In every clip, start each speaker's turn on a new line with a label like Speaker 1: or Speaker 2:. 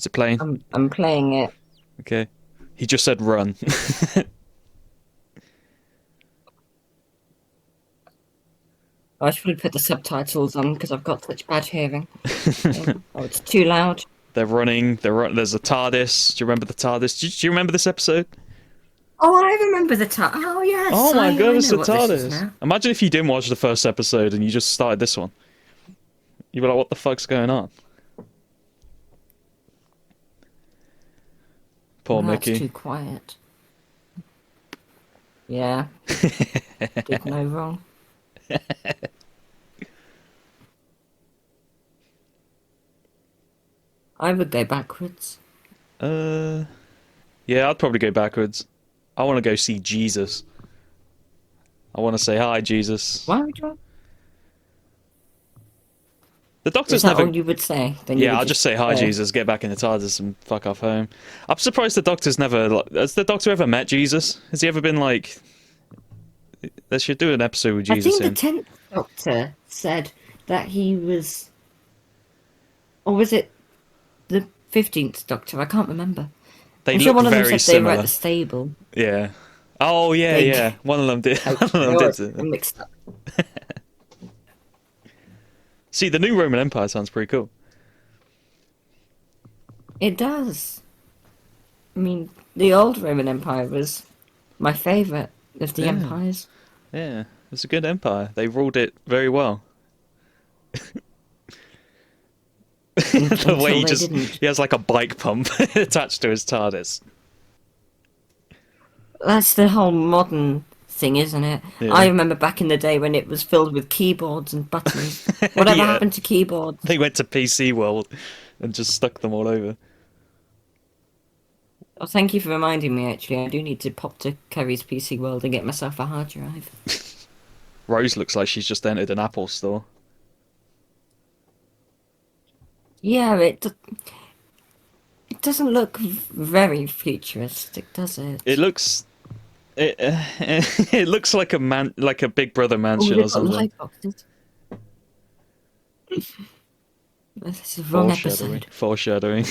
Speaker 1: Is it playing?
Speaker 2: I'm playing it.
Speaker 1: Okay. He just said run.
Speaker 2: I should probably put the subtitles on because I've got such bad hearing. Oh, it's too loud.
Speaker 1: They're running. There's a TARDIS. Do you remember the TARDIS? Do you remember this episode?
Speaker 2: Oh, I remember the time. Oh, yes,
Speaker 1: Oh my god,
Speaker 2: I
Speaker 1: it's
Speaker 2: know
Speaker 1: the
Speaker 2: what this is
Speaker 1: TARDIS.
Speaker 2: now.
Speaker 1: Imagine if you didn't watch the first episode and you just started this one. You'd be like, what the fuck's going on? Poor
Speaker 2: Well, that's
Speaker 1: Mickey.
Speaker 2: too quiet. Yeah, did no wrong. I would go backwards.
Speaker 1: Uh, yeah, I'd probably go backwards. I want to go see Jesus. I want to say hi, Jesus.
Speaker 2: Why would you?
Speaker 1: The
Speaker 2: Is
Speaker 1: Doctor's
Speaker 2: that
Speaker 1: never.
Speaker 2: all you would say? Then you
Speaker 1: Yeah,
Speaker 2: would
Speaker 1: I'll just say hi,
Speaker 2: go.
Speaker 1: Jesus. Get back in the TARDIS and fuck off home. I'm surprised the Doctor's never. Has the Doctor ever met Jesus? Has he ever been like? They should do an episode with
Speaker 2: I
Speaker 1: Jesus
Speaker 2: think the
Speaker 1: in.
Speaker 2: 10th Doctor said that he was. Or was it the 15th Doctor? I can't remember.
Speaker 1: They
Speaker 2: I'm sure
Speaker 1: look
Speaker 2: one of them
Speaker 1: very
Speaker 2: said they were at
Speaker 1: similar.
Speaker 2: the stable.
Speaker 1: Yeah. Oh yeah,
Speaker 2: They
Speaker 1: yeah. One of them did. One of them
Speaker 2: were
Speaker 1: did.
Speaker 2: mixed up.
Speaker 1: See, the new Roman Empire sounds pretty cool.
Speaker 2: It does. I mean, the old Roman Empire was my favourite of the
Speaker 1: Yeah,
Speaker 2: empires.
Speaker 1: yeah. It's a good empire. They ruled it very well. The way
Speaker 2: Until
Speaker 1: he
Speaker 2: they
Speaker 1: just
Speaker 2: didn't.
Speaker 1: he has like a bike pump attached to his TARDIS.
Speaker 2: That's the whole modern thing, isn't it? I
Speaker 1: Yeah.
Speaker 2: remember back in the day when it was filled with keyboards and buttons. Whatever
Speaker 1: Yeah.
Speaker 2: happened to keyboards?
Speaker 1: They went to PC World and just stuck them all over.
Speaker 2: Oh, thank you for reminding me, actually. I do need to pop to Curry's PC World and get myself a hard drive.
Speaker 1: Rose looks like she's just entered an Apple store.
Speaker 2: Yeah, it doesn't look very futuristic, does it?
Speaker 1: It looks it it looks like like a Big Brother
Speaker 2: Oh,
Speaker 1: mansion or
Speaker 2: they've got
Speaker 1: something.
Speaker 2: light boxes. This is the wrong
Speaker 1: Foreshadowing.
Speaker 2: episode.
Speaker 1: Foreshadowing.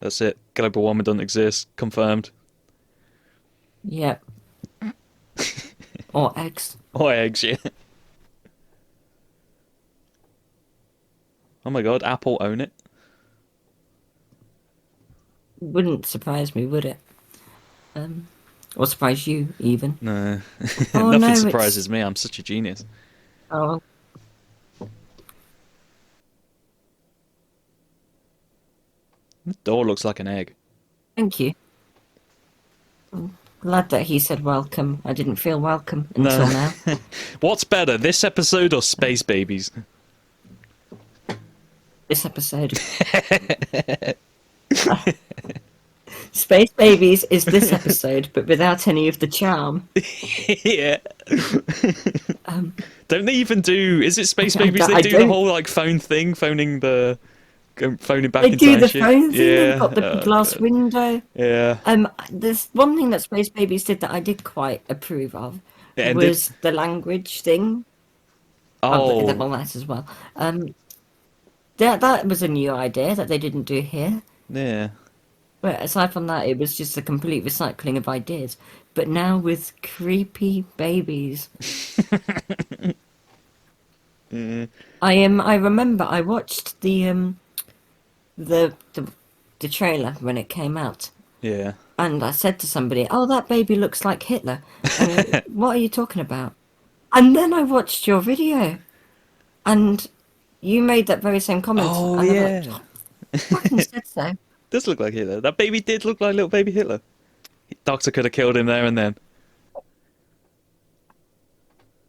Speaker 1: That's it. Global warming doesn't exist. Confirmed.
Speaker 2: Yep. Or eggs.
Speaker 1: Oh, eggs, yeah. Oh my god, Apple own it.
Speaker 2: Wouldn't surprise me, would it? Um, or surprise you, even.
Speaker 1: No.
Speaker 2: Oh
Speaker 1: Nothing
Speaker 2: no,
Speaker 1: surprises me. I'm such a genius.
Speaker 2: Oh,
Speaker 1: The door looks like an egg.
Speaker 2: thank you. Glad that he said welcome. I didn't feel welcome until
Speaker 1: No.
Speaker 2: now.
Speaker 1: What's better, this episode or Space Babies?
Speaker 2: This episode. Space Babies is this episode, but without any of the charm.
Speaker 1: Yeah.
Speaker 2: Um,
Speaker 1: Don't they even do? Is it Space
Speaker 2: I
Speaker 1: Babies?
Speaker 2: don't-
Speaker 1: They
Speaker 2: I
Speaker 1: do the
Speaker 2: don't-
Speaker 1: whole like phone thing, phoning back
Speaker 2: They
Speaker 1: in
Speaker 2: do
Speaker 1: time
Speaker 2: the
Speaker 1: shit.
Speaker 2: phone thing.
Speaker 1: Yeah.
Speaker 2: They've got the glass window.
Speaker 1: Yeah.
Speaker 2: There's one thing that Space Babies did that I did quite approve of
Speaker 1: It ended.
Speaker 2: was the language thing.
Speaker 1: Oh.
Speaker 2: Well, that as well. That was a new idea that they didn't do here.
Speaker 1: Yeah.
Speaker 2: But aside from that, it was just a complete recycling of ideas. But now with creepy babies.
Speaker 1: Yeah.
Speaker 2: I remember I watched the the trailer when it came out,
Speaker 1: Yeah.
Speaker 2: and I said to somebody, "Oh, that baby looks like Hitler." What are you talking about? And then I watched your video, and you made that very same comment.
Speaker 1: Oh
Speaker 2: and I
Speaker 1: yeah.
Speaker 2: thought, "I fucking said so."
Speaker 1: Does look like Hitler. That baby did look like little baby Hitler. Doctor could have killed him there and then.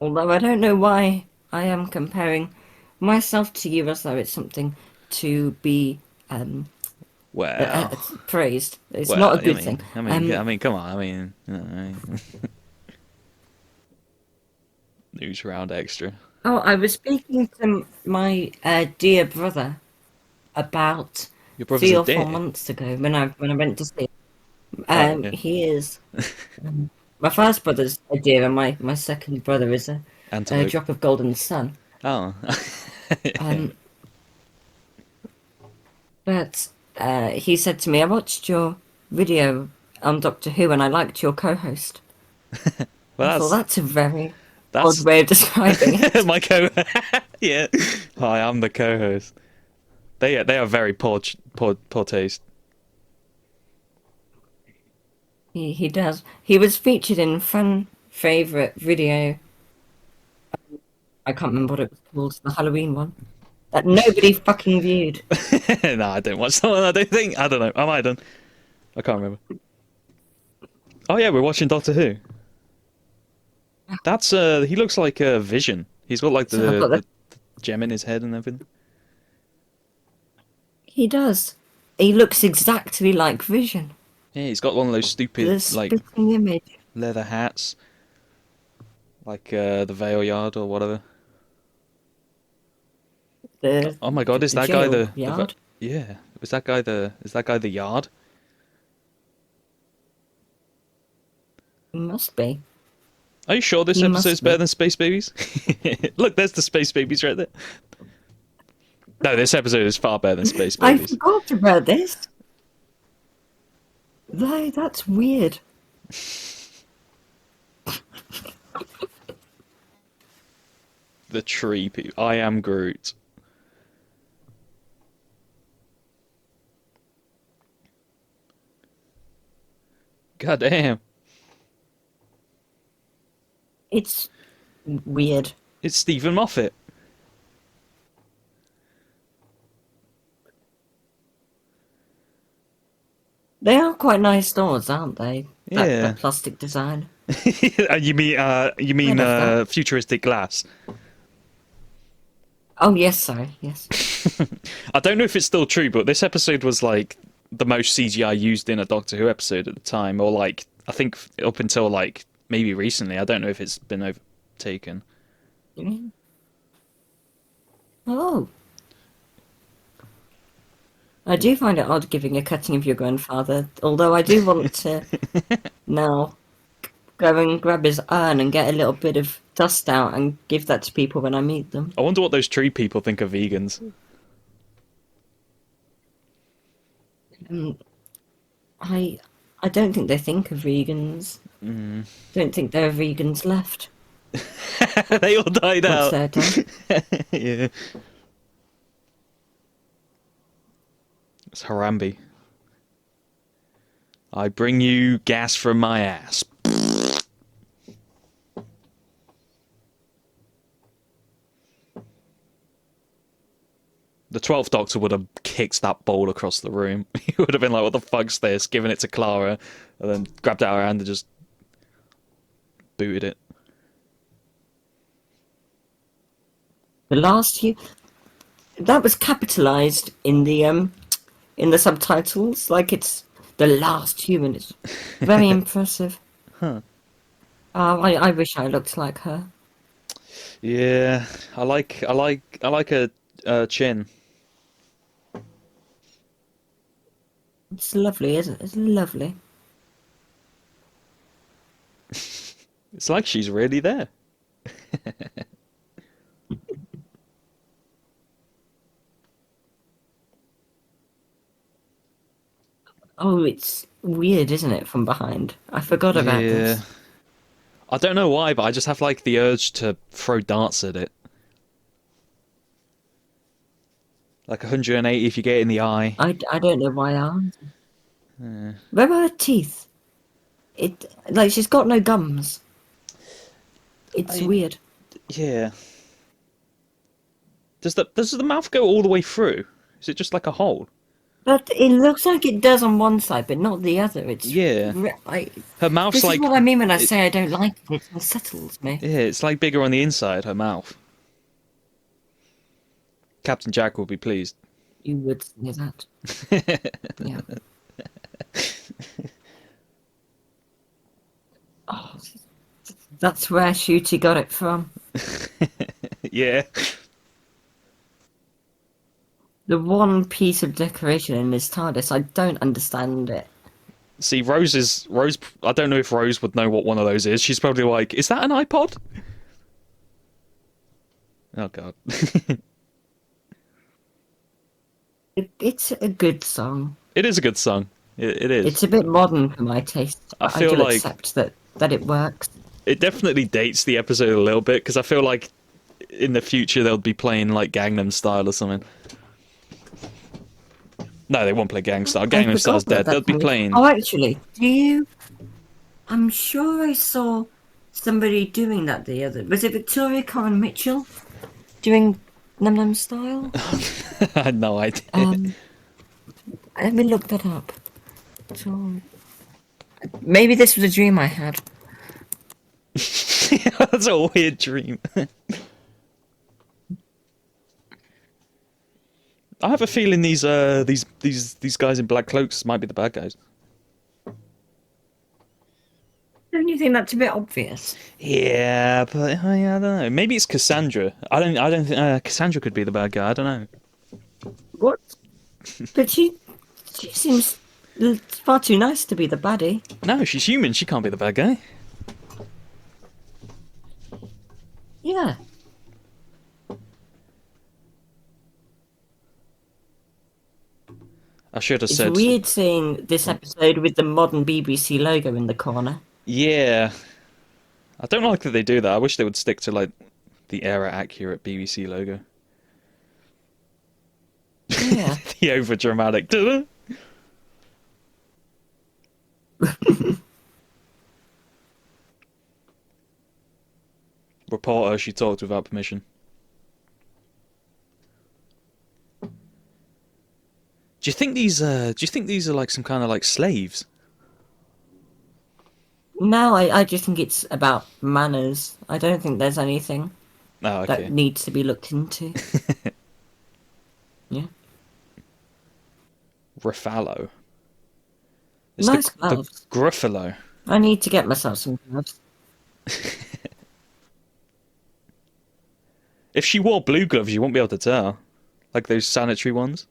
Speaker 2: Although I don't know why I am comparing myself to you as though it's something to be
Speaker 1: Well.
Speaker 2: praised. It's
Speaker 1: Well,
Speaker 2: not a good thing.
Speaker 1: I mean, come on. I mean, news round extra.
Speaker 2: Oh, I was speaking to my dear brother about
Speaker 1: Your brother's
Speaker 2: 3
Speaker 1: a
Speaker 2: or 4
Speaker 1: dick.
Speaker 2: months ago when I went to see him.
Speaker 1: Oh, yeah.
Speaker 2: He is my first brother's a dear, and my second brother is A
Speaker 1: Antelope.
Speaker 2: Drop of Gold in the Sun.
Speaker 1: Oh.
Speaker 2: Um, but he said to me, I watched your video on Doctor Who and I liked your co-host. I
Speaker 1: Well,
Speaker 2: thought that's a very odd
Speaker 1: that's
Speaker 2: way of describing it.
Speaker 1: my co. Yeah. Hi, I'm the co-host. They are very poor taste.
Speaker 2: He does. He was featured in fan favorite video. I can't remember what it was called, the Halloween one that nobody fucking viewed.
Speaker 1: No, I don't watch that one. I don't think. I don't know. Am I done? I can't remember. Oh yeah, we're watching Doctor Who. That's he looks like a Vision. He's got like
Speaker 2: So I've got
Speaker 1: the gem in his head and everything.
Speaker 2: He does. He looks exactly like Vision.
Speaker 1: Yeah, he's got one of those
Speaker 2: The
Speaker 1: stupid like
Speaker 2: spitting image.
Speaker 1: leather hats, like the Vale Yard or whatever. Oh my God, is
Speaker 2: The
Speaker 1: that guy
Speaker 2: jail
Speaker 1: the
Speaker 2: yard?
Speaker 1: yeah? Is that guy the Yard?
Speaker 2: Must be.
Speaker 1: Are you sure this
Speaker 2: He must
Speaker 1: episode's
Speaker 2: be.
Speaker 1: better than Space Babies? Look, there's the Space Babies right there. No, this episode is far better than Space
Speaker 2: I
Speaker 1: Babies.
Speaker 2: forgot about this. That's weird.
Speaker 1: The tree people. I am Groot. God damn.
Speaker 2: It's weird.
Speaker 1: It's Stephen Moffat.
Speaker 2: They are quite nice doors, aren't they?
Speaker 1: Yeah.
Speaker 2: That plastic design.
Speaker 1: You mean
Speaker 2: I love that.
Speaker 1: futuristic glass?
Speaker 2: Oh yes, sorry, yes.
Speaker 1: I don't know if it's still true, but this episode was like the most CGI used in a Doctor Who episode at the time, or like I think up until like maybe recently. I don't know if it's been overtaken.
Speaker 2: Oh. I do find it odd giving a cutting of your grandfather, although I do want to now go and grab his urn and get a little bit of dust out and give that to people when I meet them.
Speaker 1: I wonder what those tree people think of vegans.
Speaker 2: I don't think they think of vegans. Don't think there are vegans left.
Speaker 1: They all died
Speaker 2: Once
Speaker 1: out.
Speaker 2: they're done.
Speaker 1: Yeah. It's Harambe. I bring you gas from my ass. The 12th Doctor would have kicked that bowl across the room. He would have been like, what the fuck's this? Given it to Clara, and then grabbed it out of her hand and just booted it.
Speaker 2: The last year, that was capitalized in the subtitles, like it's the last human. It's very impressive.
Speaker 1: Huh.
Speaker 2: I wish I looked like her.
Speaker 1: Yeah, I like a chin.
Speaker 2: It's lovely, isn't it? It's lovely.
Speaker 1: It's like she's really there.
Speaker 2: Oh, it's weird, isn't it, from behind? I forgot about this.
Speaker 1: I don't know why, but I just have like the urge to throw darts at it. Like 180 if you get it in the eye.
Speaker 2: I don't know why aren't. Where are her teeth? It like she's got no gums. It's weird.
Speaker 1: Yeah. Does the mouth go all the way through? Is it just like a hole?
Speaker 2: But it looks like it does on one side, but not the other. It's
Speaker 1: Yeah. Her mouth's
Speaker 2: this
Speaker 1: like
Speaker 2: is what I mean when I say I don't like it. It unsettles me.
Speaker 1: yeah, it's like bigger on the inside. Her mouth. Captain Jack will be pleased.
Speaker 2: You would say that. Yeah. Oh, that's where Shooty got it from.
Speaker 1: Yeah.
Speaker 2: The one piece of decoration in this TARDIS, I don't understand it.
Speaker 1: See, Rose. I don't know if Rose would know what one of those is. She's probably like, "Is that an iPod?" Oh god.
Speaker 2: It's a good song.
Speaker 1: It is a good song. It is.
Speaker 2: It's a bit modern for my taste,
Speaker 1: I
Speaker 2: but I
Speaker 1: feel
Speaker 2: do
Speaker 1: like
Speaker 2: accept that it works.
Speaker 1: it definitely dates the episode a little bit because I feel like in the future they'll be playing like Gangnam Style or something. No, they won't play Gangnam Style.
Speaker 2: I
Speaker 1: Gangnam
Speaker 2: forgot
Speaker 1: Style's
Speaker 2: that
Speaker 1: dead. They'll
Speaker 2: that's
Speaker 1: be
Speaker 2: on it.
Speaker 1: playing.
Speaker 2: Oh, actually, do you? I'm sure I saw somebody doing that the other. Was it Victoria Coren Mitchell doing Nam Nam Style?
Speaker 1: I had no idea.
Speaker 2: Let me look that up. So, maybe this was a dream I had.
Speaker 1: That's a weird dream. I have a feeling these guys in black cloaks might be the bad guys.
Speaker 2: Don't you think that's a bit obvious?
Speaker 1: Yeah, but yeah, I don't know. Maybe it's Cassandra. I don't think Cassandra could be the bad guy. I don't know.
Speaker 2: What? But she seems far too nice to be the baddie.
Speaker 1: No, she's human. She can't be the bad guy.
Speaker 2: Yeah.
Speaker 1: I should have
Speaker 2: It's
Speaker 1: said.
Speaker 2: weird seeing this episode with the modern BBC logo in the corner.
Speaker 1: Yeah, I don't like that they do that. I wish they would stick to like the era accurate BBC logo.
Speaker 2: Yeah.
Speaker 1: The over dramatic. Reporter, she talked without permission. Do you think these? Do you think these are like some kind of like slaves?
Speaker 2: No, I just think it's about manners. I don't think there's anything
Speaker 1: Oh,
Speaker 2: that
Speaker 1: okay.
Speaker 2: needs to be looked into. Yeah.
Speaker 1: Ruffalo. It's
Speaker 2: Nice
Speaker 1: the
Speaker 2: gloves.
Speaker 1: Gruffalo.
Speaker 2: I need to get myself some gloves.
Speaker 1: If she wore blue gloves, you won't be able to tell. Like those sanitary ones.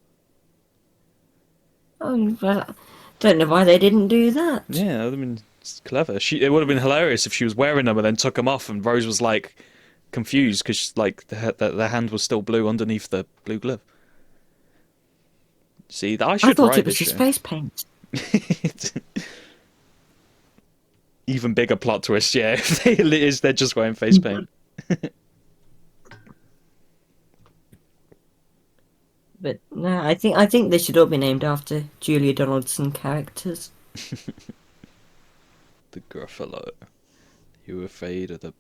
Speaker 2: Oh, but don't know why they didn't do that.
Speaker 1: Yeah, that would have been clever. It would have been hilarious if she was wearing them and then took them off, and Rose was like confused because like the hand was still blue underneath the blue glove. See, I
Speaker 2: I
Speaker 1: should
Speaker 2: thought
Speaker 1: write
Speaker 2: it was
Speaker 1: this
Speaker 2: just
Speaker 1: show.
Speaker 2: face paint.
Speaker 1: Even bigger plot twist, yeah. If they're just wearing face paint.
Speaker 2: But no, I think they should all be named after Julia Donaldson characters.
Speaker 1: The Gruffalo. You afraid of the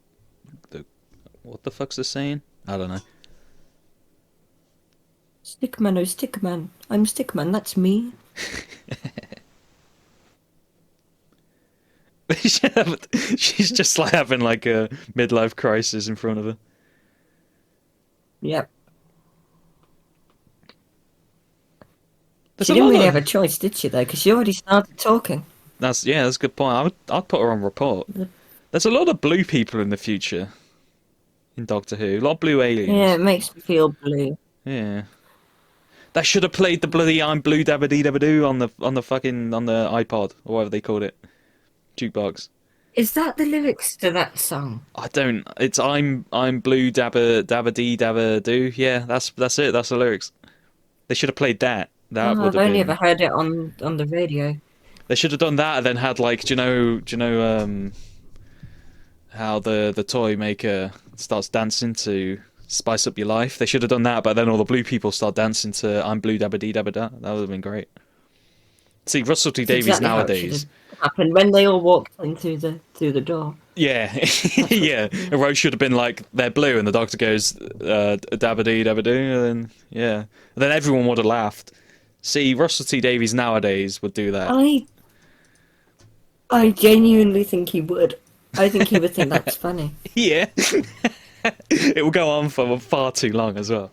Speaker 1: what the fuck's the saying? I don't know.
Speaker 2: Stickman, oh Stickman. I'm Stickman, that's me.
Speaker 1: She's just like having like a midlife crisis in front of her.
Speaker 2: Yep.
Speaker 1: There's
Speaker 2: She
Speaker 1: a
Speaker 2: didn't
Speaker 1: lot
Speaker 2: really
Speaker 1: of
Speaker 2: have a choice, did she, though? Because she already started talking.
Speaker 1: that's a good point. I'd put her on report. There's a lot of blue people in the future in Doctor Who. A lot of blue
Speaker 2: Yeah,
Speaker 1: aliens.
Speaker 2: it makes me feel blue.
Speaker 1: Yeah. They should have played the bloody "I'm Blue Dabba Dee Dabba Doo" on the fucking on the iPod or whatever they called it, jukebox.
Speaker 2: Is that the lyrics to that song?
Speaker 1: I don't. It's I'm blue dabba dabba dee dabba doo. Yeah, that's it. That's the lyrics. They should have played that. That
Speaker 2: Oh,
Speaker 1: would
Speaker 2: I've
Speaker 1: have
Speaker 2: only
Speaker 1: been.
Speaker 2: ever heard it on the radio.
Speaker 1: They should have done that and then had like, do you know how the toy maker starts dancing to spice up your life? They should have done that, but then all the blue people start dancing to "I'm Blue Dabba Dee Dabba Da." That would have been great. See, Russell T
Speaker 2: It's
Speaker 1: Davies
Speaker 2: exactly how it should
Speaker 1: nowadays.
Speaker 2: have happened when they all walked in through the door.
Speaker 1: Yeah, yeah. And Rose should have been like, they're blue, and the doctor goes, dabba dee dabba doo, and then, yeah. And then everyone would have laughed. See, Russell T Davies nowadays would do that.
Speaker 2: I genuinely think he would. I think he would think that's funny.
Speaker 1: Yeah. It will go on for far too long as well.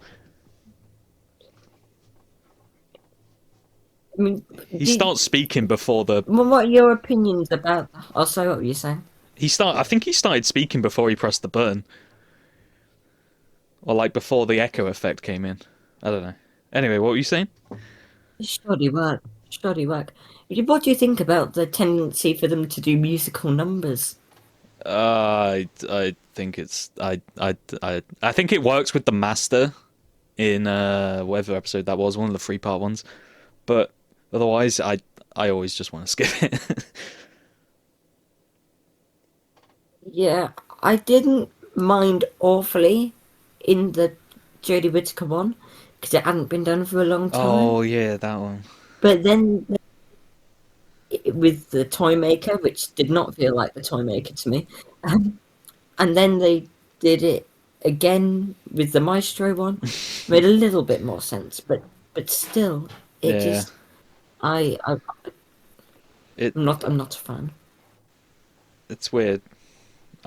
Speaker 2: I mean,
Speaker 1: He starts speaking before the.
Speaker 2: what are your opinions about that? Oh, sorry, what were you saying?
Speaker 1: I think he started speaking before he pressed the button. Or like before the echo effect came in. I don't know. Anyway, what were you saying?
Speaker 2: Shoddy work. Shoddy work. What do you think about the tendency for them to do musical numbers?
Speaker 1: I think it's I think it works with the master in whatever episode that was, one of the 3-part ones. But otherwise, I always just want to skip it.
Speaker 2: Yeah, I didn't mind awfully in the Jodie Whittaker one because it hadn't been done for a long time.
Speaker 1: Oh yeah, that one.
Speaker 2: But then with the Toy Maker, which did not feel like the Toy Maker to me, um, and then they did it again with the Maestro one, made a little bit more sense. But still, it
Speaker 1: Yeah.
Speaker 2: just I'm
Speaker 1: It
Speaker 2: not a fan.
Speaker 1: it's weird.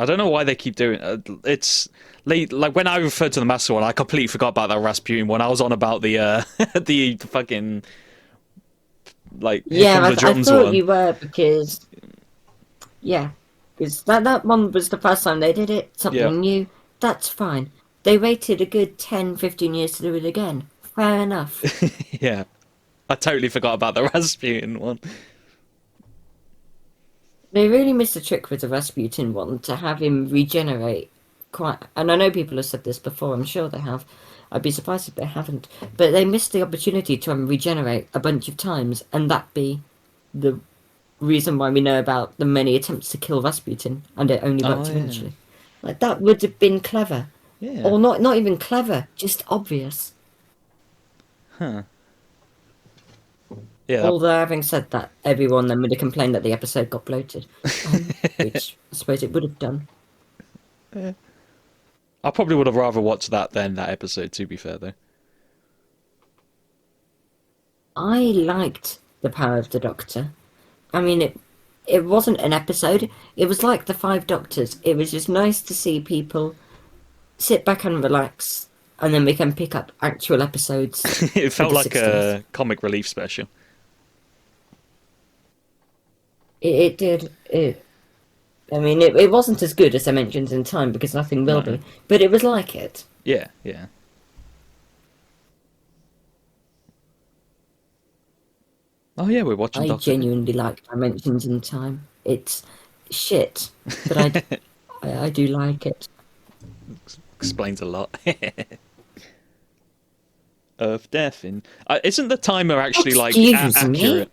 Speaker 1: I don't know why they keep doing it. It's like when I referred to the master one, I completely forgot about that Rasputin one. I was on about the the fucking like Here
Speaker 2: Yeah,
Speaker 1: Comes the
Speaker 2: I
Speaker 1: Drums
Speaker 2: thought
Speaker 1: one.
Speaker 2: you were because yeah, because that one was the first time they did it,
Speaker 1: Yeah,
Speaker 2: something new. That's fine. They waited a good 10, 15 years to do it again. Fair enough.
Speaker 1: yeah. I totally forgot about the Rasputin one.
Speaker 2: They really missed a trick with the Rasputin one to have him regenerate quite. And I know people have said this before, I'm sure they have. I'd be surprised if they haven't. But they missed the opportunity to regenerate a bunch of times, and that be the reason why we know about the many attempts to kill Rasputin, and it only
Speaker 1: Oh
Speaker 2: worked
Speaker 1: yeah,
Speaker 2: eventually. Like, that would have been clever.
Speaker 1: yeah.
Speaker 2: Or not even clever, just obvious.
Speaker 1: Huh. Yeah,
Speaker 2: Although, having said that, everyone then would have complained that the episode got bloated, which I suppose it would have done.
Speaker 1: I probably would have rather watched that than that episode. To be fair, though.
Speaker 2: I liked The Power of the Doctor. I mean, it wasn't an episode. It was like The Five Doctors. It was just nice to see people sit back and relax, and then we can pick up actual episodes.
Speaker 1: It felt
Speaker 2: the
Speaker 1: like
Speaker 2: 60s.
Speaker 1: a comic relief special.
Speaker 2: It did. I mean, it wasn't as good as Dimensions in Time because nothing will
Speaker 1: No.
Speaker 2: be, but it was like it.
Speaker 1: Yeah, yeah. Oh yeah, we're watching
Speaker 2: I
Speaker 1: Doctor Who.
Speaker 2: genuinely like Dimensions in Time. It's shit, but I do like it.
Speaker 1: Explains a lot. Earth, death, in isn't the timer actually like
Speaker 2: Excuse me?
Speaker 1: accurate?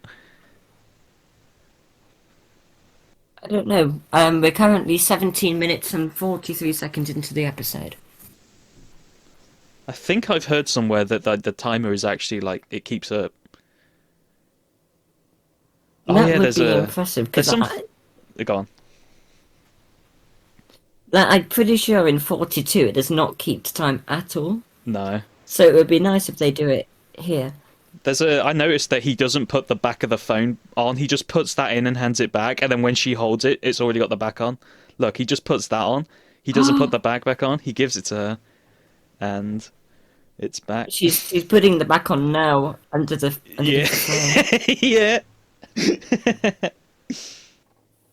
Speaker 2: I don't know. We're currently 17 minutes and 43 seconds into the episode.
Speaker 1: I think I've heard somewhere that the timer is actually like it keeps up. Oh
Speaker 2: That
Speaker 1: yeah,
Speaker 2: would
Speaker 1: there's
Speaker 2: be
Speaker 1: a
Speaker 2: impressive
Speaker 1: there's
Speaker 2: because
Speaker 1: some. Go on.
Speaker 2: I'm pretty sure in 42 it does not keep time at all.
Speaker 1: No.
Speaker 2: So it would be nice if they do it here.
Speaker 1: I noticed that he doesn't put the back of the phone on. He just puts that in and hands it back, and then when she holds it, it's already got the back on. Look, he just puts that on. He doesn't put the back on. He gives it to her, and it's back.
Speaker 2: She's putting the back on now underneath
Speaker 1: Yeah,
Speaker 2: the phone.
Speaker 1: yeah.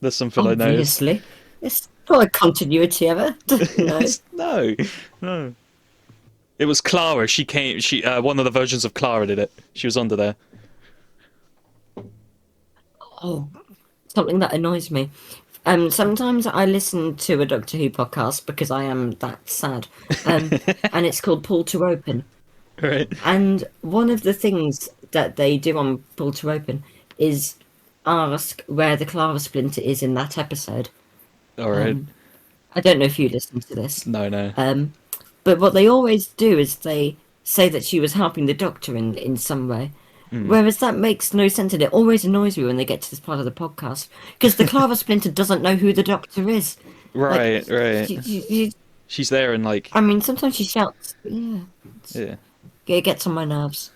Speaker 1: There's something I noticed.
Speaker 2: Obviously. It's not a continuity ever. No.
Speaker 1: No, no. It was Clara. She came. She one of the versions of Clara did it. She was under there.
Speaker 2: Oh, something that annoys me. Sometimes I listen to a Doctor Who podcast because I am that sad. And it's called Pull to Open.
Speaker 1: Right.
Speaker 2: And one of the things that they do on Pull to Open is ask where the Clara Splinter is in that episode.
Speaker 1: All right.
Speaker 2: I don't know if you listen to this.
Speaker 1: No.
Speaker 2: But what they always do is they say that she was helping the Doctor in some way. Whereas that makes no sense, and it always annoys me when they get to this part of the podcast because the Clara Splinter doesn't know who the Doctor is.
Speaker 1: Right.
Speaker 2: Like,
Speaker 1: Right. She's there and like.
Speaker 2: I mean, sometimes she shouts. Yeah,
Speaker 1: Yeah.
Speaker 2: it gets on my nerves.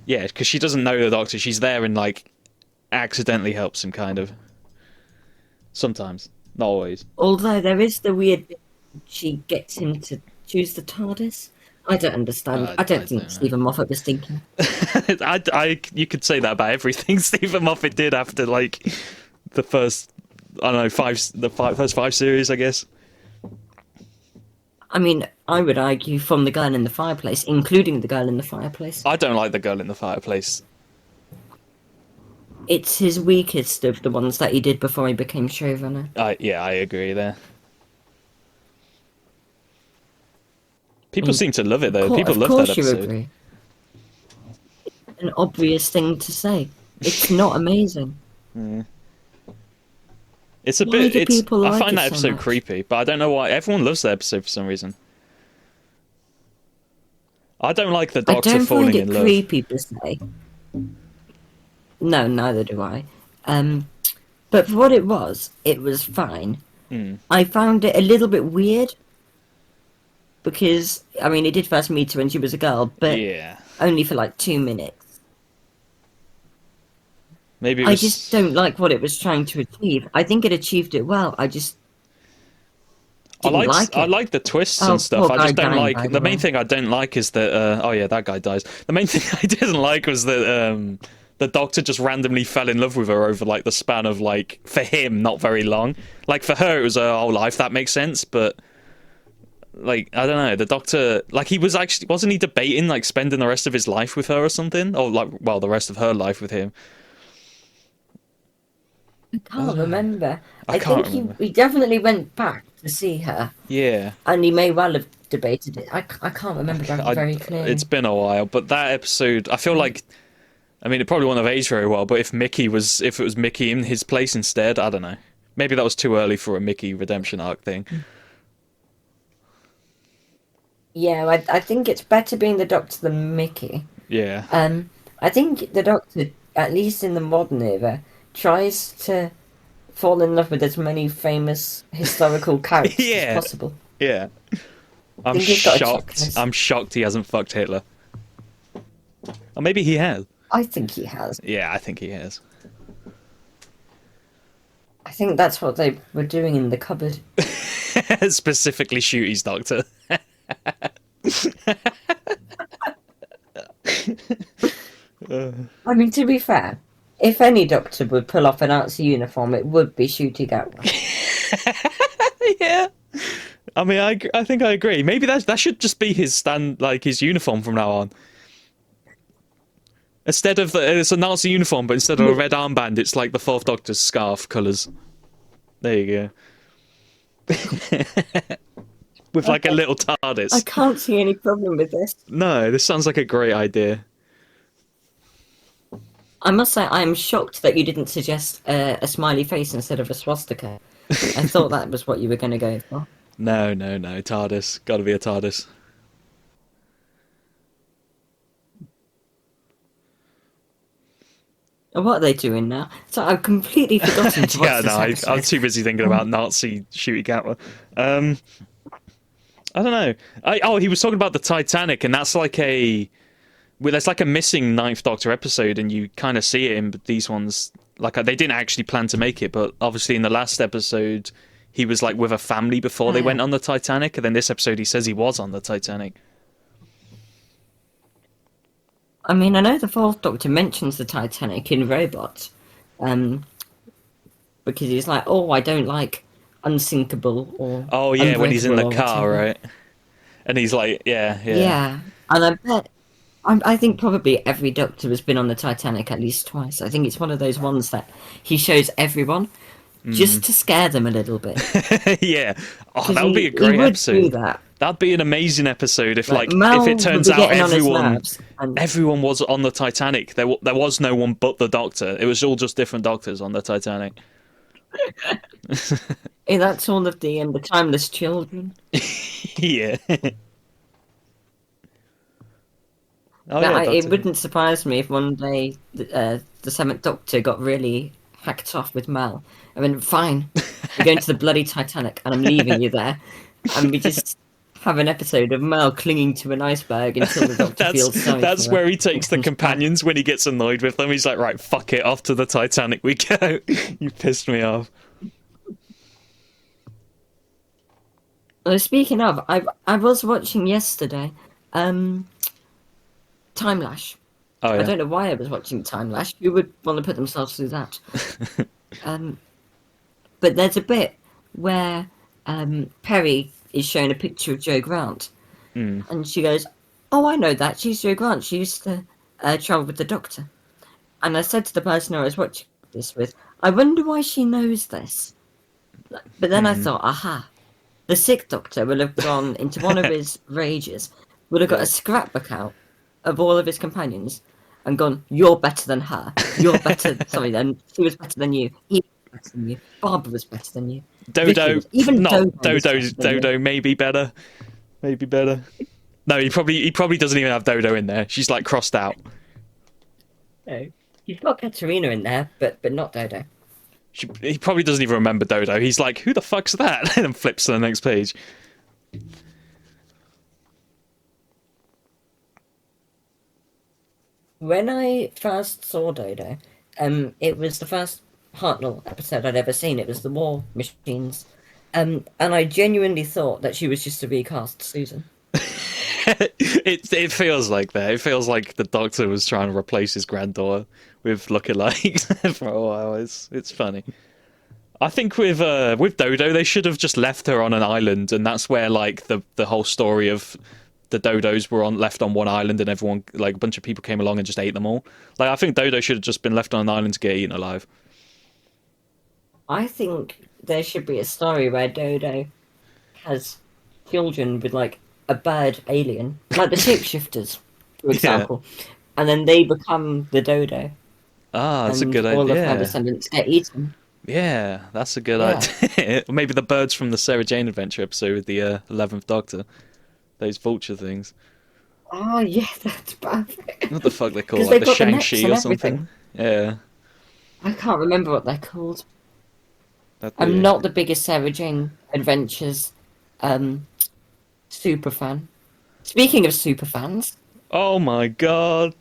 Speaker 1: Yeah, because she doesn't know the Doctor. She's there and like accidentally helps him, kind of. Sometimes, not always.
Speaker 2: Although there is the weird bit she gets him to choose the TARDIS. I don't understand. I don't think
Speaker 1: know.
Speaker 2: Stephen Moffat was thinking.
Speaker 1: You could say that about everything Stephen Moffat did after like the first, I don't know, first five series, I guess.
Speaker 2: I mean, I would argue from The Girl in the Fireplace, including The Girl in the Fireplace.
Speaker 1: I don't like the girl in the fireplace.
Speaker 2: it's his weakest of the ones that he did before he became showrunner.
Speaker 1: I agree there. People seem to love it though. People
Speaker 2: Of
Speaker 1: love that
Speaker 2: course you
Speaker 1: episode.
Speaker 2: agree. An obvious thing to say. It's not amazing.
Speaker 1: It's a
Speaker 2: Why
Speaker 1: bit.
Speaker 2: do
Speaker 1: It's.
Speaker 2: people
Speaker 1: I
Speaker 2: like
Speaker 1: find
Speaker 2: it
Speaker 1: that
Speaker 2: so
Speaker 1: episode
Speaker 2: much?
Speaker 1: creepy, but I don't know why everyone loves that episode for some reason. I don't like the
Speaker 2: I
Speaker 1: Doctor
Speaker 2: don't
Speaker 1: falling
Speaker 2: find it
Speaker 1: in love.
Speaker 2: creepy per se. No, neither do I. But for what it was fine. I found it a little bit weird because I mean, he did first meet her when she was a girl, but
Speaker 1: Yeah,
Speaker 2: only for like 2 minutes.
Speaker 1: maybe it
Speaker 2: I
Speaker 1: was.
Speaker 2: just don't like what it was trying to achieve. I think it achieved it well. I just didn't like it.
Speaker 1: I like the twists
Speaker 2: Oh,
Speaker 1: and stuff.
Speaker 2: poor
Speaker 1: I just
Speaker 2: guy
Speaker 1: don't
Speaker 2: dying,
Speaker 1: like
Speaker 2: by
Speaker 1: the
Speaker 2: the
Speaker 1: main
Speaker 2: way.
Speaker 1: thing I don't like is that. Oh yeah, that guy dies. The main thing I didn't like was that the Doctor just randomly fell in love with her over like the span of like for him not very long. Like for her it was her whole life. That makes sense, but. Like I don't know, the Doctor, like he was actually wasn't he debating like spending the rest of his life with her or something, or like well the rest of her life with him.
Speaker 2: I can't remember.
Speaker 1: I
Speaker 2: I
Speaker 1: can't
Speaker 2: think
Speaker 1: remember.
Speaker 2: he definitely went back to see her,
Speaker 1: Yeah,
Speaker 2: and he may well have debated it. I can't remember that very clearly.
Speaker 1: it's been a while, but that episode, I feel like, I mean, it probably wouldn't have aged very well. But if it was Mickey in his place instead, I don't know. Maybe that was too early for a Mickey redemption arc thing.
Speaker 2: Yeah, I think it's better being the Doctor than Mickey.
Speaker 1: Yeah,
Speaker 2: I think the Doctor, at least in the modern era, tries to fall in love with as many famous historical characters
Speaker 1: Yeah.
Speaker 2: as possible.
Speaker 1: yeah. I'm
Speaker 2: think he's got a
Speaker 1: shocked.
Speaker 2: checklist.
Speaker 1: I'm shocked he hasn't fucked Hitler. Or maybe he has.
Speaker 2: I think he has.
Speaker 1: Yeah, I think he has.
Speaker 2: I think that's what they were doing in the cupboard.
Speaker 1: Specifically Shooty's Doctor.
Speaker 2: I mean, to be fair, if any Doctor would pull off a Nazi uniform, it would be Shooty Gatwa.
Speaker 1: Yeah. I mean, I think I agree. Maybe that should just be his his uniform from now on. Instead of it's a Nazi uniform, but instead of a red armband, it's like the Fourth Doctor's scarf colours. There you go. With like a little
Speaker 2: I
Speaker 1: TARDIS.
Speaker 2: can't see any problem with this.
Speaker 1: No, this sounds like a great idea.
Speaker 2: I must say, I am shocked that you didn't suggest a smiley face instead of a swastika. I thought that was what you were going to go for.
Speaker 1: No, TARDIS. Got to be a TARDIS.
Speaker 2: What are they doing now? So I've completely forgotten to watch
Speaker 1: Yeah,
Speaker 2: this
Speaker 1: no,
Speaker 2: episode.
Speaker 1: I'm too busy thinking about Nazi Shooty Gatwa. I don't know. He was talking about the Titanic, and that's like there's like a missing Ninth Doctor episode, and you kind of see it in these ones. Like they didn't actually plan to make it, but obviously in the last episode, he was like with a family before they went on the Titanic, and then this episode he says he was on the Titanic.
Speaker 2: I mean, I know the Fourth Doctor mentions the Titanic in Robots, because he's like, "Oh, I don't like unsinkable or
Speaker 1: Oh yeah, when he's in the
Speaker 2: unbreakable or
Speaker 1: car,
Speaker 2: whatever."
Speaker 1: right? And he's like, yeah.
Speaker 2: Yeah, and I bet. I think probably every Doctor has been on the Titanic at least twice. I think it's one of those ones that he shows everyone just to scare them a little bit.
Speaker 1: Yeah. Oh,
Speaker 2: 'Cause
Speaker 1: that would be
Speaker 2: he-
Speaker 1: a great
Speaker 2: he would
Speaker 1: episode.
Speaker 2: do that.
Speaker 1: That'd be an amazing episode if, like,
Speaker 2: Mel
Speaker 1: if it turns
Speaker 2: would be
Speaker 1: out
Speaker 2: getting on his
Speaker 1: everyone
Speaker 2: nerves, and
Speaker 1: was on the Titanic. There was no one but the Doctor. It was all just different Doctors on the Titanic.
Speaker 2: that's all of the timeless children.
Speaker 1: Yeah. Oh
Speaker 2: But
Speaker 1: yeah,
Speaker 2: it
Speaker 1: Doctor.
Speaker 2: wouldn't surprise me if one day the Seventh Doctor got really hacked off with Mel. I mean, fine, we're going to the bloody Titanic, and I'm leaving you there, and we just have an episode of Mel clinging to an iceberg until the Doctor feels sorry
Speaker 1: That's
Speaker 2: for her
Speaker 1: where he takes the
Speaker 2: and comes back.
Speaker 1: companions when he gets annoyed with them. He's like, right, fuck it, off to the Titanic we go. You pissed me off.
Speaker 2: Speaking of, I was watching yesterday, Time Lash.
Speaker 1: Oh
Speaker 2: I
Speaker 1: yeah.
Speaker 2: don't know why I was watching Time Lash. Who would want to put themselves through that? But there's a bit where Perry is shown a picture of Joe Grant, and she goes, "Oh, I know that. She's Joe Grant. She used to travel with the Doctor." And I said to the person I was watching this with, I wonder why she knows this. But then I thought, aha, the sick doctor will have gone into one of his rages, would have got a scrapbook out of all of his companions and gone, you're better than her. You're better. Sorry, then she was better than you. He was better than you. Barbara was better than you.
Speaker 1: Dodo,
Speaker 2: even
Speaker 1: not
Speaker 2: Dodo was
Speaker 1: Dodo's
Speaker 2: better than
Speaker 1: Dodo, maybe better. Maybe better. No, he probably doesn't even have Dodo in there. She's like crossed out.
Speaker 2: No. You've got Katerina in there, but not Dodo.
Speaker 1: He probably doesn't even remember Dodo. He's like, who the fuck's that? And then flips to the next page.
Speaker 2: When I first saw Dodo, it was the first Hartnell episode I'd ever seen. It was the War Machines. And I genuinely thought that she was just a recast Susan.
Speaker 1: It feels like that. It feels like the Doctor was trying to replace his granddaughter with lookalikes for a while. It's funny. I think with Dodo, they should have just left her on an island, and that's where like the whole story of the Dodos were left on one island, and everyone, like a bunch of people came along and just ate them all. Like I think Dodo should have just been left on an island to get eaten alive.
Speaker 2: I think there should be a story where Dodo has children with like a bird alien, like the shapeshifters, for example, and then they become the Dodo.
Speaker 1: Ah, that's a
Speaker 2: and
Speaker 1: good
Speaker 2: all
Speaker 1: idea.
Speaker 2: of her descendants get eaten.
Speaker 1: Yeah, that's a good
Speaker 2: Yeah.
Speaker 1: idea. Maybe the birds from the Sarah Jane Adventure episode with the 11th Doctor. Those vulture things.
Speaker 2: Oh yeah, that's perfect.
Speaker 1: What the fuck they call
Speaker 2: 'Cause
Speaker 1: like
Speaker 2: they've
Speaker 1: the
Speaker 2: got the necks
Speaker 1: Shang-Chi
Speaker 2: and
Speaker 1: or something?
Speaker 2: everything.
Speaker 1: Yeah.
Speaker 2: I can't remember what they're called.
Speaker 1: That'd
Speaker 2: I'm
Speaker 1: be-
Speaker 2: not the biggest Sarah Jane Adventures super fan. Speaking of super fans,
Speaker 1: Oh my god.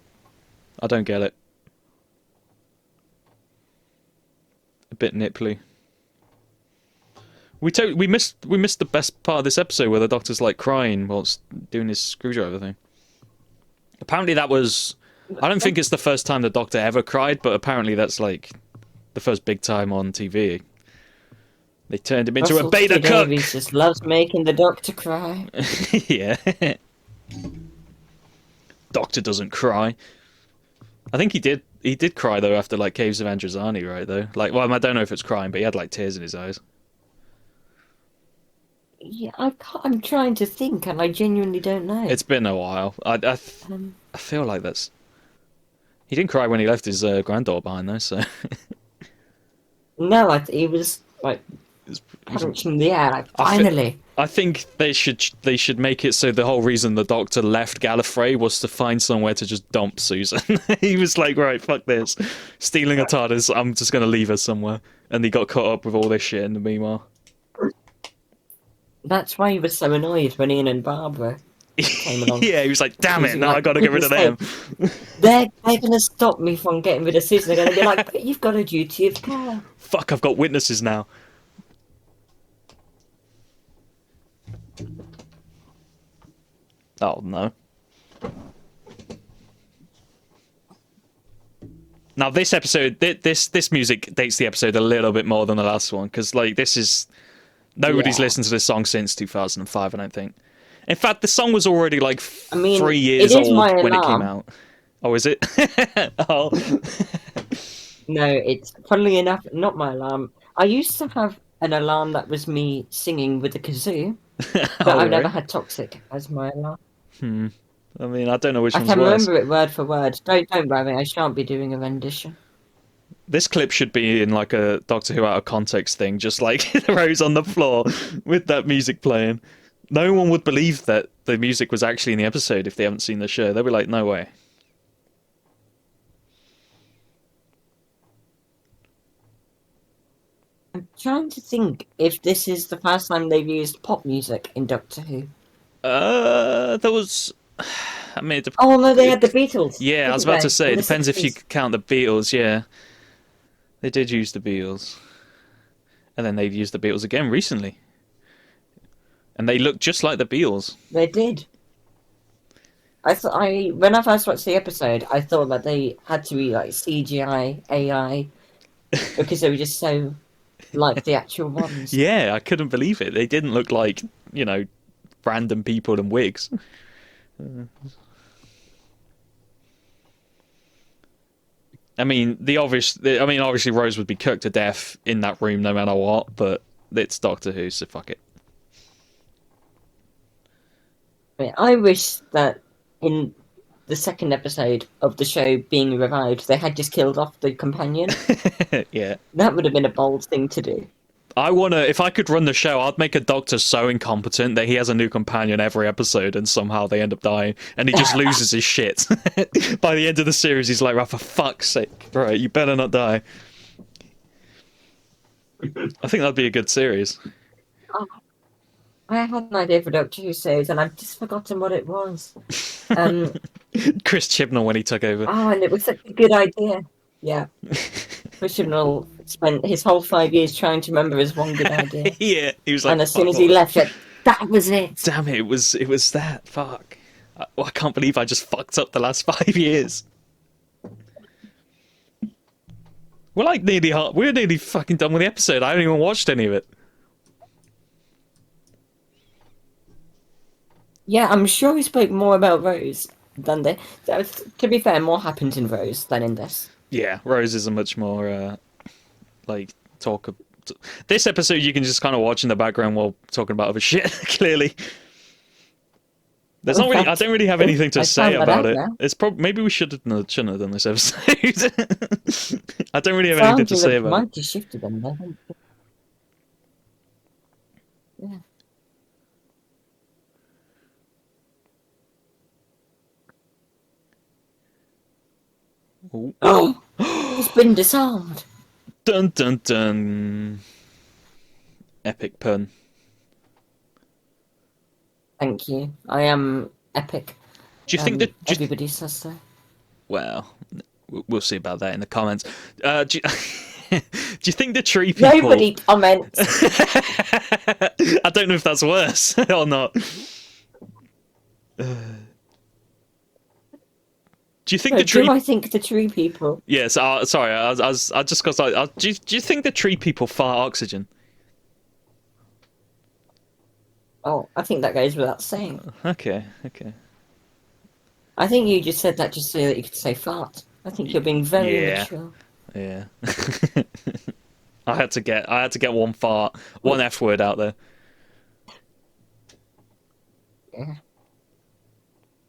Speaker 1: I don't get it. A bit nipply. We missed the best part of this episode where the Doctor's like crying whilst doing his screwdriver thing. Apparently that was, I don't think it's the first time the Doctor ever cried, but apparently that's like the first big time on TV. They turned him into
Speaker 2: Russell
Speaker 1: a beta
Speaker 2: T
Speaker 1: cook.
Speaker 2: Davies just loves making the Doctor cry.
Speaker 1: Yeah. Doctor doesn't cry. I think he did. He did cry though after like Caves of Androzani, right? Though, like, well, I don't know if it's crying, but he had like tears in his eyes.
Speaker 2: Yeah, I'm trying to think, and I genuinely don't know.
Speaker 1: It's been a while.
Speaker 2: Um,
Speaker 1: I feel like that's. He didn't cry when he left his granddaughter behind though, so.
Speaker 2: no, he was like
Speaker 1: It's-
Speaker 2: punching the air, like
Speaker 1: I fe-
Speaker 2: finally.
Speaker 1: I think they should make it so the whole reason the Doctor left Gallifrey was to find somewhere to just dump Susan. He was like, right, fuck this, stealing a TARDIS. I'm just gonna leave her somewhere, and he got caught up with all this shit in the meanwhile.
Speaker 2: That's why he was so annoyed when Ian and Barbara came along.
Speaker 1: Yeah, he was like, damn it,
Speaker 2: He's
Speaker 1: now
Speaker 2: like,
Speaker 1: I gotta get rid of them.
Speaker 2: They're gonna stop me from getting rid of Susan. They're gonna be like, but you've got a duty of care.
Speaker 1: Fuck, I've got witnesses now. Oh no. Now this episode, this music dates the episode a little bit more than the last one, because like this is nobody's
Speaker 2: Yeah.
Speaker 1: listened to this song since 2005, I don't think. In fact, the song was already like
Speaker 2: I mean,
Speaker 1: 3
Speaker 2: it
Speaker 1: years
Speaker 2: is
Speaker 1: old
Speaker 2: my
Speaker 1: when it came
Speaker 2: alarm.
Speaker 1: out. Oh, is it? Oh.
Speaker 2: No, it's funnily enough not my alarm. I used to have an alarm that was me singing with the kazoo, but
Speaker 1: Oh,
Speaker 2: I've never
Speaker 1: right.
Speaker 2: had Toxic as my alarm.
Speaker 1: I mean, I don't know which
Speaker 2: I
Speaker 1: one's
Speaker 2: can
Speaker 1: worse.
Speaker 2: remember it word for word. Don't worry, I shan't be doing a rendition.
Speaker 1: This clip should be in like a Doctor Who out of context thing, just like the Rose on the floor with that music playing. No one would believe that the music was actually in the episode if they haven't seen the show. They'll be like, no way.
Speaker 2: I'm trying to think if this is the first time they've used pop music in Doctor Who.
Speaker 1: There was. I mean,
Speaker 2: Oh no, they had the Beatles.
Speaker 1: yeah, I was
Speaker 2: didn't
Speaker 1: about to
Speaker 2: they,
Speaker 1: say,
Speaker 2: in
Speaker 1: it
Speaker 2: the
Speaker 1: depends if you
Speaker 2: 60s?
Speaker 1: count the Beatles, yeah. They did use the Beatles. And then they've used the Beatles again recently. And they look just like the Beatles.
Speaker 2: They did. When I first watched the episode, I thought that they had to be like CGI AI because they were just so like the actual ones.
Speaker 1: Yeah, I couldn't believe it. They didn't look like, random people in wigs. I mean, obviously Rose would be cooked to death in that room no matter what, but it's Doctor Who, so fuck it.
Speaker 2: I wish that in the second episode of the show being revived, they had just killed off the companion.
Speaker 1: Yeah.
Speaker 2: That would have been a bold thing to do.
Speaker 1: If I could run the show, I'd make a Doctor so incompetent that he has a new companion every episode and somehow they end up dying and he just loses his shit. By the end of the series, he's like, right, for fuck's sake, right, you better not die. I think that'd be a good series.
Speaker 2: I had an idea for Doctor Who series and I've just forgotten what it was.
Speaker 1: Chris Chibnall when he took over.
Speaker 2: Oh, and it was such a good idea. Yeah. Chris Chibnall spent his whole 5 years trying to remember his one good idea.
Speaker 1: Yeah, he was like,
Speaker 2: and as soon as he left, that was it.
Speaker 1: Damn it! It was that. Fuck! I can't believe I just fucked up the last 5 years. We're nearly fucking done with the episode. I haven't even watched any of it.
Speaker 2: Yeah, I'm sure he spoke more about Rose than this. To be fair, more happened in Rose than in this.
Speaker 1: Yeah, Rose is a much more talk. This episode you can just kind of watch in the background while talking about other shit. Clearly, there's not really. I don't really have anything to say about it. Now. It's maybe we shouldn't have done this episode. I don't really have anything to say about it.
Speaker 2: Might have shifted them there. Yeah. Oh, he's been disarmed.
Speaker 1: Dun dun dun. Epic pun.
Speaker 2: Thank you. I am epic.
Speaker 1: Do you think that
Speaker 2: everybody says so?
Speaker 1: Well, we'll see about that in the comments. Do you think the tree people?
Speaker 2: Nobody comments.
Speaker 1: I don't know if that's worse or not. Do you think the tree?
Speaker 2: Do I think the tree people?
Speaker 1: Yes. Sorry. I just got. Do you think the tree people fart oxygen?
Speaker 2: Oh, I think that goes without saying.
Speaker 1: Okay.
Speaker 2: I think you just said that just so that you could say fart. I think you're being very mature.
Speaker 1: Yeah. I had to get one fart, one F word out there.
Speaker 2: Yeah.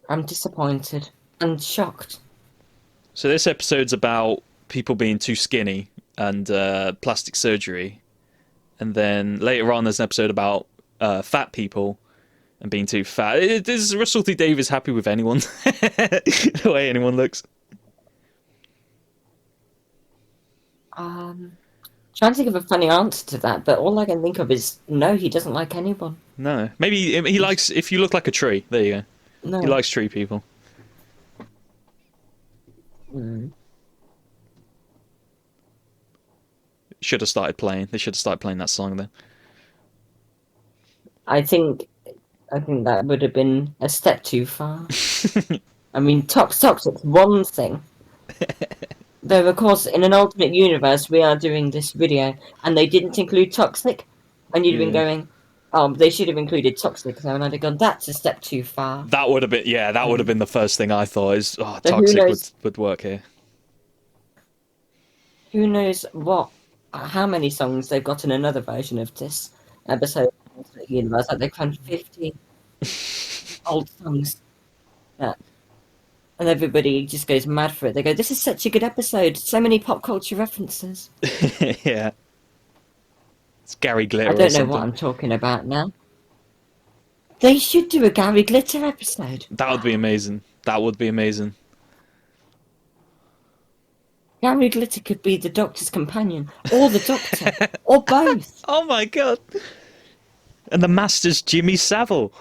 Speaker 2: I'm disappointed and shocked.
Speaker 1: So this episode's about people being too skinny and plastic surgery, and then later on there's an episode about fat people and being too fat. Is Russell T Davies happy with anyone? The way anyone looks?
Speaker 2: Trying to think of a funny answer to that, but all I can think of is no, he doesn't like anyone.
Speaker 1: No, maybe he likes if you look like a tree. There you go. No. He likes tree people. Should have started playing. They should have started playing that song then.
Speaker 2: I think that would have been a step too far. I mean, toxic's one thing. Though, of course, in an alternate universe, we are doing this video, and they didn't include toxic, and you'd have been going, oh, they should have included toxic, and I'd have gone, that's a step too far.
Speaker 1: That would have been, that would have been the first thing I thought is, oh, toxic would work here.
Speaker 2: Who knows how many songs they've got in another version of this episode of the universe? Like they've found 50 old songs. Yeah. And everybody just goes mad for it. They go, this is such a good episode. So many pop culture references.
Speaker 1: Yeah. It's Gary Glitter.
Speaker 2: I don't know what I'm talking about now. They should do a Gary Glitter episode.
Speaker 1: That would be amazing. That would be amazing.
Speaker 2: Gary Glitter could be the Doctor's companion, or the Doctor, or both.
Speaker 1: Oh my god! And the Master's Jimmy Savile.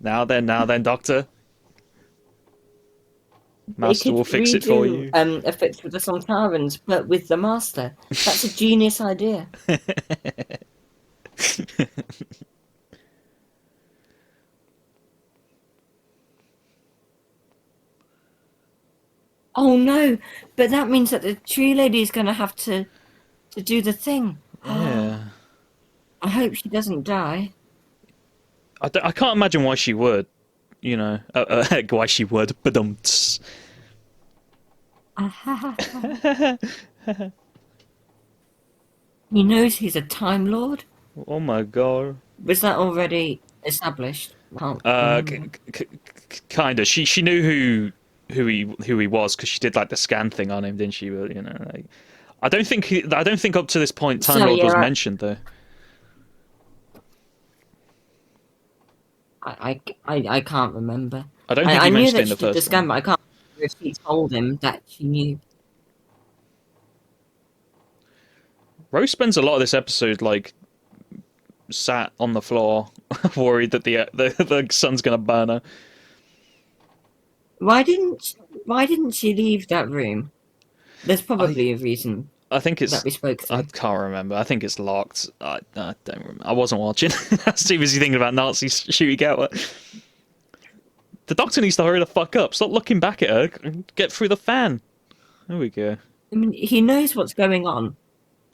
Speaker 1: Now then, Doctor. Master will fix it for you.
Speaker 2: A Fix with the Sontarans, but with the Master. That's a genius idea. Oh no! But that means that the tree lady is going to have to do the thing.
Speaker 1: Yeah.
Speaker 2: I hope she doesn't die.
Speaker 1: I can't imagine why she would. You know, why she would. But
Speaker 2: He knows he's a Time Lord.
Speaker 1: Oh my god.
Speaker 2: Was that already established? I can't remember.
Speaker 1: Kinda. She knew who he was because she did like the scan thing on him, didn't she? But, you know, like, I don't think up to this point Time
Speaker 2: So
Speaker 1: Lord was
Speaker 2: yeah,
Speaker 1: mentioned though.
Speaker 2: I can't remember.
Speaker 1: I don't think
Speaker 2: I
Speaker 1: he
Speaker 2: knew
Speaker 1: mentioned it
Speaker 2: that
Speaker 1: in
Speaker 2: she
Speaker 1: the
Speaker 2: did the
Speaker 1: first
Speaker 2: scan,
Speaker 1: one.
Speaker 2: but I can't remember if she told him that she knew.
Speaker 1: Rose spends a lot of this episode like sat on the floor, worried that the sun's gonna burn her.
Speaker 2: Why didn't Why didn't she leave that room? There's
Speaker 1: I
Speaker 2: probably a reason
Speaker 1: I think
Speaker 2: that
Speaker 1: it's.
Speaker 2: we spoke
Speaker 1: I
Speaker 2: through.
Speaker 1: can't remember. I think it's locked. I don't remember. I wasn't watching. I was too busy thinking about Nazis shooting at her. The Doctor needs to hurry the fuck up. Stop looking back at her. And get through the fan. There we go.
Speaker 2: I mean, he knows what's going on.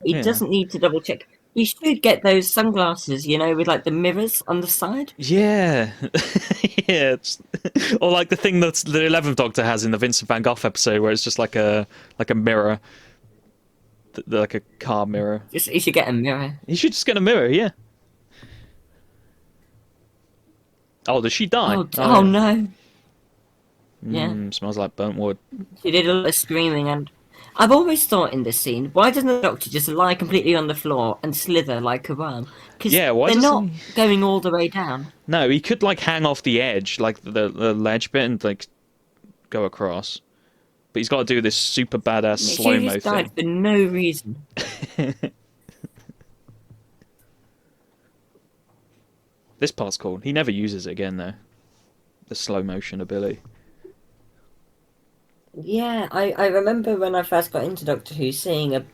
Speaker 2: He
Speaker 1: Yeah.
Speaker 2: doesn't need to double check. He should get those sunglasses, with like the mirrors on the side.
Speaker 1: Yeah. Yeah. Or like the thing that the 11th Doctor has in the Vincent Van Gogh episode, where it's just like a mirror, like a car mirror.
Speaker 2: Just he should get a mirror.
Speaker 1: He should just get a mirror. Yeah. Oh, does she die? Oh
Speaker 2: Oh
Speaker 1: yeah.
Speaker 2: no! Yeah,
Speaker 1: Smells like burnt wood.
Speaker 2: she did a lot of screaming, and I've always thought in this scene, why doesn't the Doctor just lie completely on the floor and slither like a worm? Because
Speaker 1: Yeah. Why
Speaker 2: they're
Speaker 1: doesn't
Speaker 2: not
Speaker 1: he?
Speaker 2: going all the way down.
Speaker 1: No, he could like hang off the edge, like the ledge bit, and like go across. But he's got to do this super badass slow
Speaker 2: She
Speaker 1: mo
Speaker 2: just died
Speaker 1: thing.
Speaker 2: for no reason.
Speaker 1: This part's cool. He never uses it again though. The slow motion ability.
Speaker 2: Yeah, I remember when I first got into Doctor Who, seeing a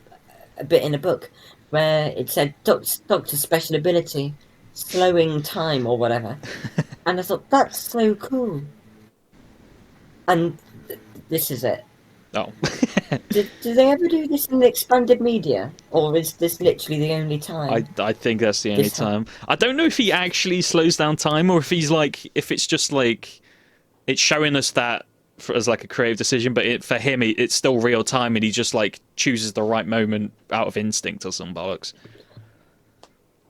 Speaker 2: bit in a book where it said Doctor's special ability, slowing time or whatever. And I thought, that's so cool. And this is it.
Speaker 1: Oh.
Speaker 2: Do they ever do this in the expanded media? Or is this literally the only time
Speaker 1: I think that's the only
Speaker 2: this
Speaker 1: time. I don't know if he actually slows down time or if he's like if it's just like it's showing us that as like a creative decision, but for him it's still real time and he just like chooses the right moment out of instinct or some bollocks.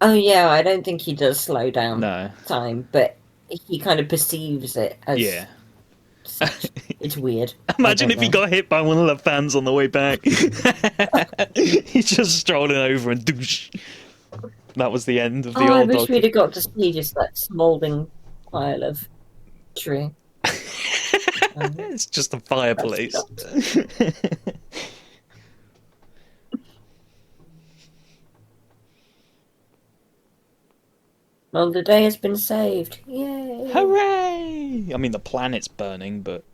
Speaker 2: Oh yeah, I don't think he does slow down
Speaker 1: No.
Speaker 2: time, but he kind of perceives it as
Speaker 1: Yeah.
Speaker 2: such. It's weird. I
Speaker 1: Imagine
Speaker 2: don't
Speaker 1: if he
Speaker 2: know.
Speaker 1: got hit by one of the fans on the way back. He's just strolling over and douche. That was the end of the
Speaker 2: Oh, I
Speaker 1: old
Speaker 2: wish
Speaker 1: Doctor.
Speaker 2: we'd have got to see just that smouldering pile of tree.
Speaker 1: It's just a fireplace.
Speaker 2: Well, the day has been saved. Yay!
Speaker 1: Hooray! I mean, the planet's burning, but.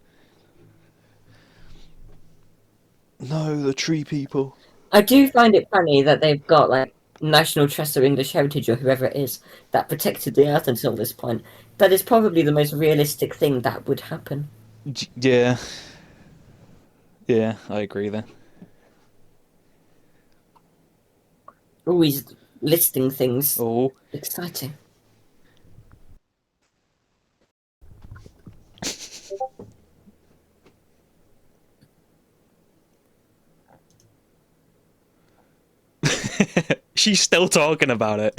Speaker 1: No, the tree people.
Speaker 2: I do find it funny that they've got like National Trust of English Heritage or whoever it is that protected the Earth until this point. That is probably the most realistic thing that would happen.
Speaker 1: Yeah. Yeah, I agree then.
Speaker 2: Always listing things.
Speaker 1: Oh.
Speaker 2: Exciting.
Speaker 1: She's still talking about it.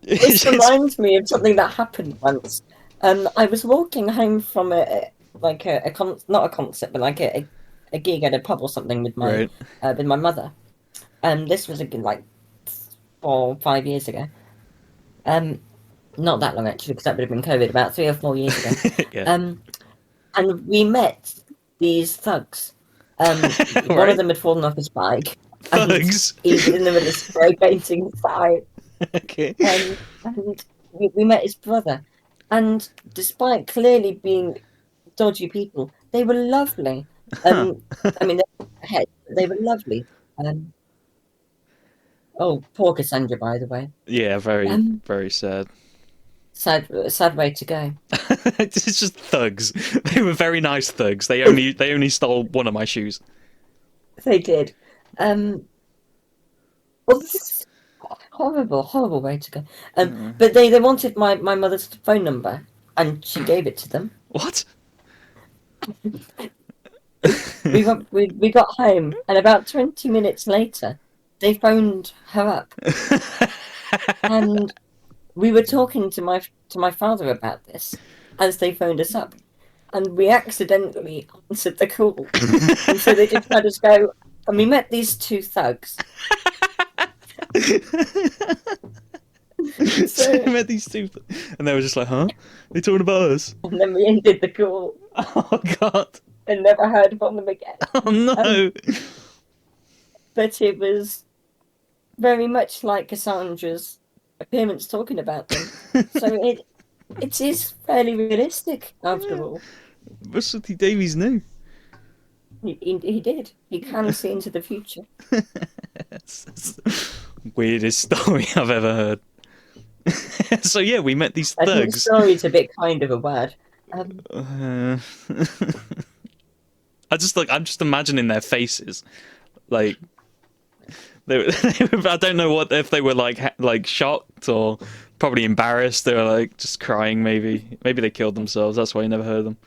Speaker 2: This reminds me of something that happened once. I was walking home from not a concert, but like a gig at a pub or something with
Speaker 1: Right.
Speaker 2: my mother. This was like 4 or 5 years ago. Not that long actually, because that would have been COVID. About 3 or 4 years ago.
Speaker 1: Yeah.
Speaker 2: And we met these thugs. One
Speaker 1: Right.
Speaker 2: of them had fallen off his bike. And
Speaker 1: Thugs.
Speaker 2: he was in the middle of spray painting the side.
Speaker 1: Okay.
Speaker 2: And we met his brother. And despite clearly being dodgy people, they were lovely. I mean, they were heads, but they were lovely. Oh, poor Cassandra, by the way.
Speaker 1: Yeah, very,
Speaker 2: Um,
Speaker 1: very sad.
Speaker 2: sad way to go.
Speaker 1: It's just thugs. They were very nice thugs. They only stole one of my shoes.
Speaker 2: They did. Well, this is horrible way to go. But they wanted my mother's phone number, and she gave it to them.
Speaker 1: What?
Speaker 2: We got home, and about 20 minutes later, they phoned her up, and we were talking to my father about this as they phoned us up, and we accidentally answered the call, and so they just had us go, and we met these two thugs.
Speaker 1: So we met these two, and they were just like, "Huh? They talking about us?"
Speaker 2: And then we ended the call
Speaker 1: Oh God!
Speaker 2: and never heard from them again.
Speaker 1: Oh no!
Speaker 2: But it was very much like Cassandra's appearance talking about them. So it is fairly realistic after all.
Speaker 1: Russell T Davies knew.
Speaker 2: He did. He can see into the future.
Speaker 1: That's the weirdest story I've ever heard. So yeah, we met these
Speaker 2: I think the
Speaker 1: thugs.
Speaker 2: story's a bit kind of a word.
Speaker 1: I'm just imagining their faces, like I don't know what if they were like shocked or probably embarrassed. They were like just crying. Maybe they killed themselves. That's why you never heard them.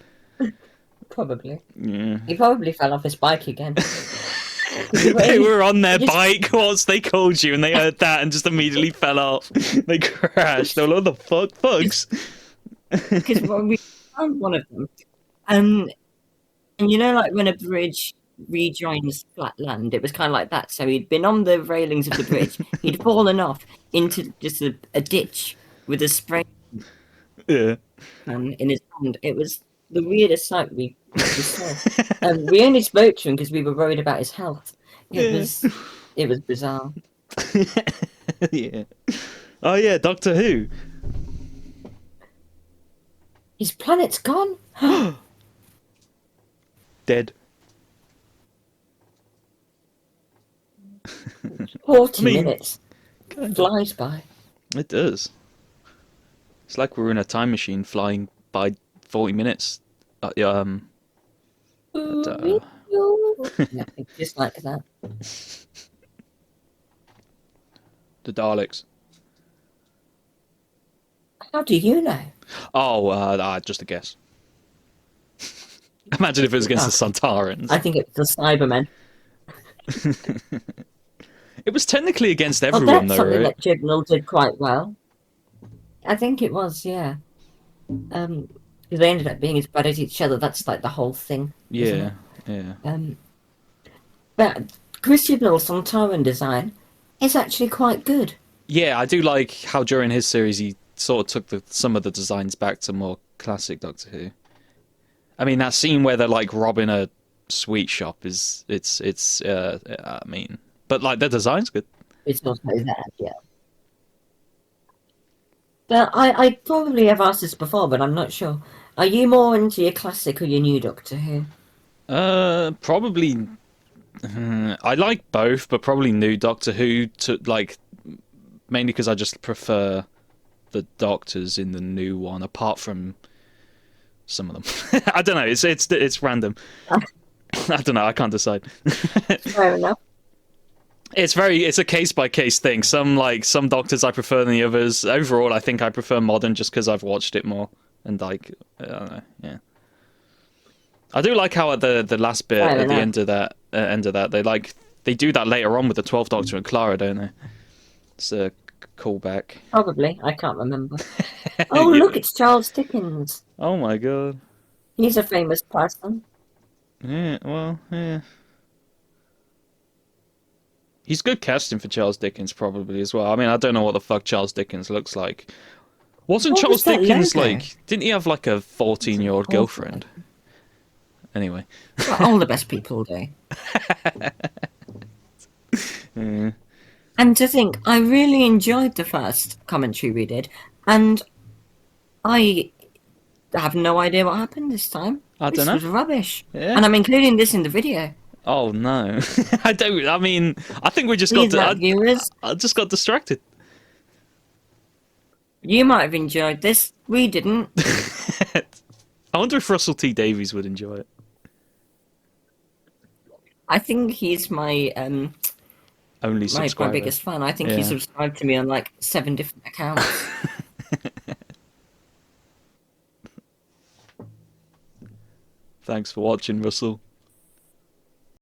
Speaker 2: Probably.
Speaker 1: Yeah.
Speaker 2: He probably fell off his bike again.
Speaker 1: They were on their
Speaker 2: just-
Speaker 1: bike whilst they called you, and they heard that and just immediately fell off. They crashed. They were like, "What the fuck, thugs?"
Speaker 2: Because we found one of them. And you know, like when a bridge rejoins flat land, it was kind of like that. So he'd been on the railings of the bridge, he'd fallen off into just a ditch with a spray
Speaker 1: Yeah.
Speaker 2: can in his hand. It was the weirdest sight we saw. We only spoke to him because we were worried about his health. It was bizarre.
Speaker 1: Yeah. Oh yeah, Doctor Who.
Speaker 2: His planet's gone.
Speaker 1: Dead.
Speaker 2: 40
Speaker 1: I mean,
Speaker 2: minutes flies by.
Speaker 1: It does. It's like we're in a time machine flying by 40 minutes.
Speaker 2: Yeah, just like that.
Speaker 1: The Daleks.
Speaker 2: How do you know?
Speaker 1: Oh, just a guess. Imagine if it was against the Santarans.
Speaker 2: I think it's the Cybermen.
Speaker 1: It was technically against
Speaker 2: Well,
Speaker 1: everyone,
Speaker 2: that's
Speaker 1: though,
Speaker 2: something
Speaker 1: right?
Speaker 2: that Chibnall did quite well. I think it was, yeah. Because they ended up being as bad as each other. That's like the whole thing.
Speaker 1: Yeah, yeah.
Speaker 2: But Chris Chibnall's Santaran design is actually quite good.
Speaker 1: Yeah, I do like how during his series he sort of took some of the designs back to more classic Doctor Who. I mean, that scene where they're like robbing a sweet shop I mean, but like the design's good.
Speaker 2: It's also that, yeah. But I probably have asked this before, but I'm not sure. Are you more into your classic or your new Doctor Who?
Speaker 1: Probably. I like both, but probably new Doctor Who to like mainly because I just prefer the Doctors in the new one, apart from some of them. I don't know. It's random. I don't know. I can't decide.
Speaker 2: Fair enough.
Speaker 1: It's a case by case thing. Some Doctors I prefer than the others. Overall, I think I prefer modern just because I've watched it more and like I don't know. Yeah. I do like how at the last bit at the end of that they do that later on with the 12th Doctor and Clara, don't they? It's a callback.
Speaker 2: Probably. I can't remember. Oh, look, it's Charles Dickens.
Speaker 1: Oh my god.
Speaker 2: He's a famous person.
Speaker 1: Yeah, well, yeah. He's good casting for Charles Dickens, probably, as well. I mean, I don't know what the fuck Charles Dickens looks like. Wasn't
Speaker 2: What
Speaker 1: Charles
Speaker 2: was that
Speaker 1: Dickens,
Speaker 2: logo?
Speaker 1: like... Didn't he have, like, a 14-year-old girlfriend? Anyway.
Speaker 2: Well, all the best people do.
Speaker 1: Yeah.
Speaker 2: And to think, I really enjoyed the first commentary we did, and I have no idea what happened this time.
Speaker 1: I
Speaker 2: This
Speaker 1: dunno.
Speaker 2: was rubbish.
Speaker 1: Yeah.
Speaker 2: And I'm including this in the video.
Speaker 1: Oh, no. I think we just
Speaker 2: Please, viewers,
Speaker 1: I just got distracted.
Speaker 2: you might have enjoyed this. We didn't.
Speaker 1: I wonder if Russell T Davies would enjoy it.
Speaker 2: I think he's my
Speaker 1: Only
Speaker 2: my
Speaker 1: subscriber.
Speaker 2: biggest fan. I think he
Speaker 1: Yeah.
Speaker 2: subscribed to me on like 7 different accounts.
Speaker 1: Thanks for watching, Russell.